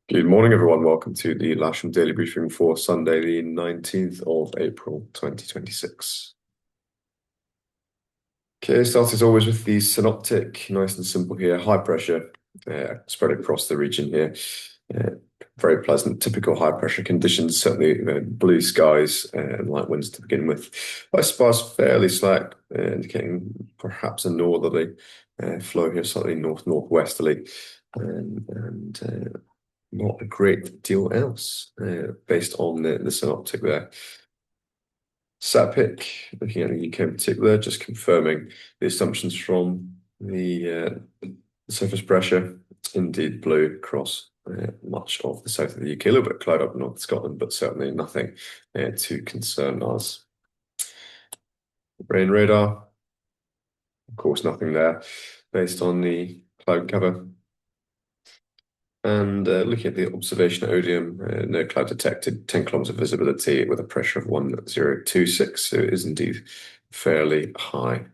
Good morning, everyone. Welcome to the Lasham Daily Briefing for Sunday, the 19th of April, 2026. Okay, start as always with the synoptic, nice and simple here. High pressure spread across the region here. Uh, Very pleasant, typical high pressure conditions, certainly blue skies and light winds to begin with. I suppose fairly slack, indicating perhaps a northerly flow here, slightly northwesterly. And not a great deal else based on the synoptic there. SATPIC, looking at the UK in particular, just confirming the assumptions from the surface pressure. Indeed, blue across much of the south of the UK, a little bit cloud up in North Scotland, but certainly nothing to concern us. Rain radar, of course, nothing there based on the cloud cover. And looking at the observation Odium, no cloud detected, 10 kilometers of visibility with a pressure of 1026, so it is indeed fairly high.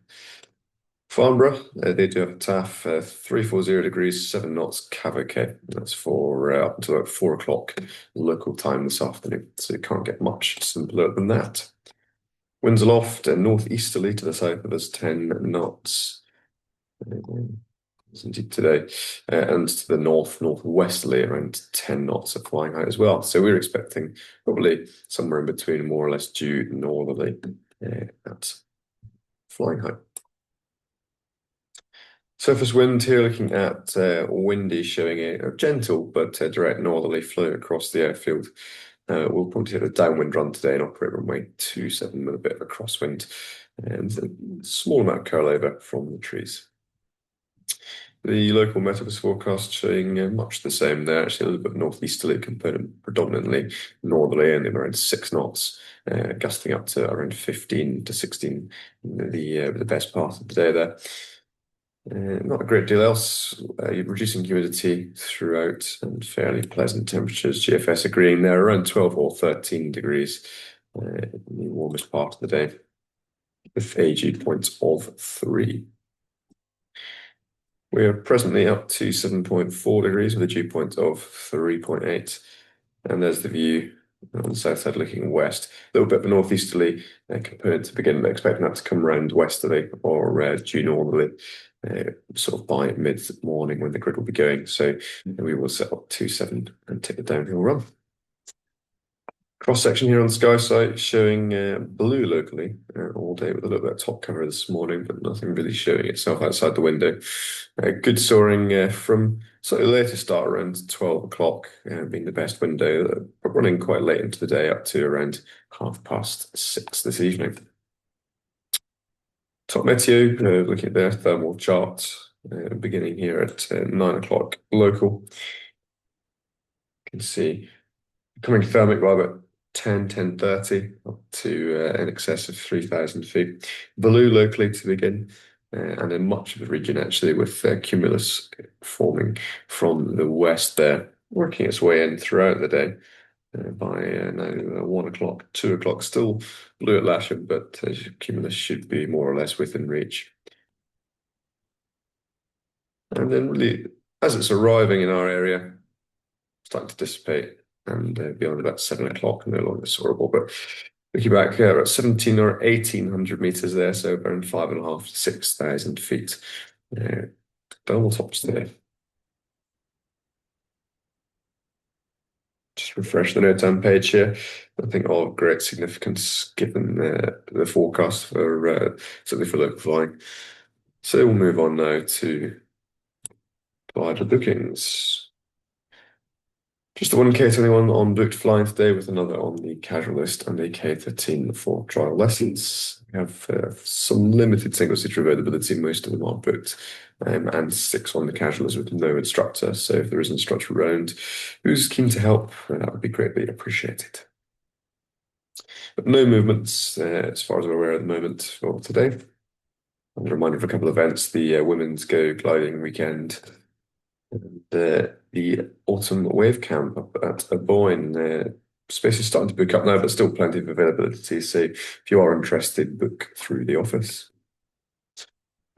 Farnborough, they do have a TAF, 340 degrees, 7 knots, Cav. That's for up until about 4 o'clock local time this afternoon, so you can't get much simpler than that. Winds aloft, northeasterly to the south of us, 10 knots. Indeed today, and to the northwesterly around 10 knots of flying height as well. So we're expecting probably somewhere in between, more or less due northerly at flying height. Surface wind here, looking at windy, showing a gentle but direct northerly flow across the airfield. We'll probably hit a downwind run today and operate runway 27 with a bit of a crosswind and a small amount of curl over from the trees. The local Meteorist forecast showing much the same there, actually a little bit northeasterly component, predominantly northerly, and around 6 knots, gusting up to around 15 to 16 in the best part of the day there. Not a great deal else. Reducing humidity throughout and fairly pleasant temperatures. GFS agreeing there around 12 or 13 degrees in the warmest part of the day, with a dew point of 3. We are presently up to 7.4 degrees with a dew point of 3.8. And there's the view on the south side looking west. A little bit of a northeasterly component to begin, but expecting that to come around westerly or due northerly sort of by mid-morning when the grid will be going. So we will set up 2.7 and take the downhill run. Cross section here on the sky site showing blue locally all day with a little bit of top cover this morning, but nothing really showing itself outside the window. Good soaring from slightly later start around 12 o'clock being the best window, but running quite late into the day up to around 6:30 this evening. Top meteo, looking at their thermal chart, beginning here at 9 o'clock local. You can see becoming thermic by about 10:30 up to in excess of 3,000 feet. Blue locally to begin, and in much of the region actually with cumulus forming from the west there, working its way in throughout the day. By now 1 o'clock, 2 o'clock, still blue at Lasham, but cumulus should be more or less within reach. And then really, as it's arriving in our area, starting to dissipate and beyond about 7 o'clock, no longer soarable. But looking back here at 17 or 1800 meters there, so around 5,500 to 6,000 feet. Double tops there. Just refresh the note page here. Nothing of great significance given the forecast for certainly for local flying. So we'll move on now to glider bookings. Just the one K21 on booked flying today with another on the casual list and a K13 for trial lessons. We have some limited single-seater availability, most of them are booked, and 6 on the casual list with no instructor. So if there is an instructor around who's keen to help, that would be greatly appreciated. But no movements as far as we're aware at the moment for today. And a reminder of a couple of events, the Women's Go Gliding Weekend, and the Autumn Wave Camp up at Aboyne. Space is starting to book up now, but still plenty of availability. So if you are interested, book through the office.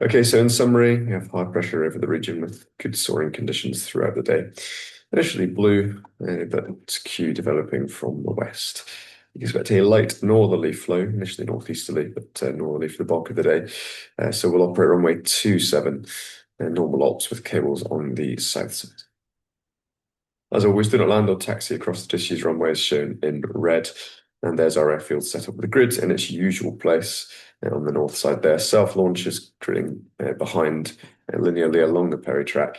Okay, so in summary, we have high pressure over the region with good soaring conditions throughout the day. Initially blue, but Q developing from the west. You can expect a light northerly flow, initially northeasterly, but northerly for the bulk of the day. So we'll operate runway 27, normal ops with cables on the south side. As always, do not land or taxi across the disused runway as shown in red. And there's our airfield set up with the grid in its usual place on the north side there. Self-launchers drilling behind linearly along the Perry track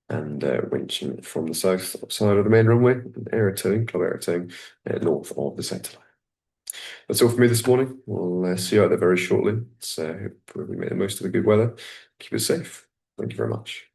and winching from the south side of the main runway, club aero towing north of the centre line. That's all for me this morning. We'll see you out there very shortly. So hope we make the most of the good weather. Keep it safe. Thank you very much.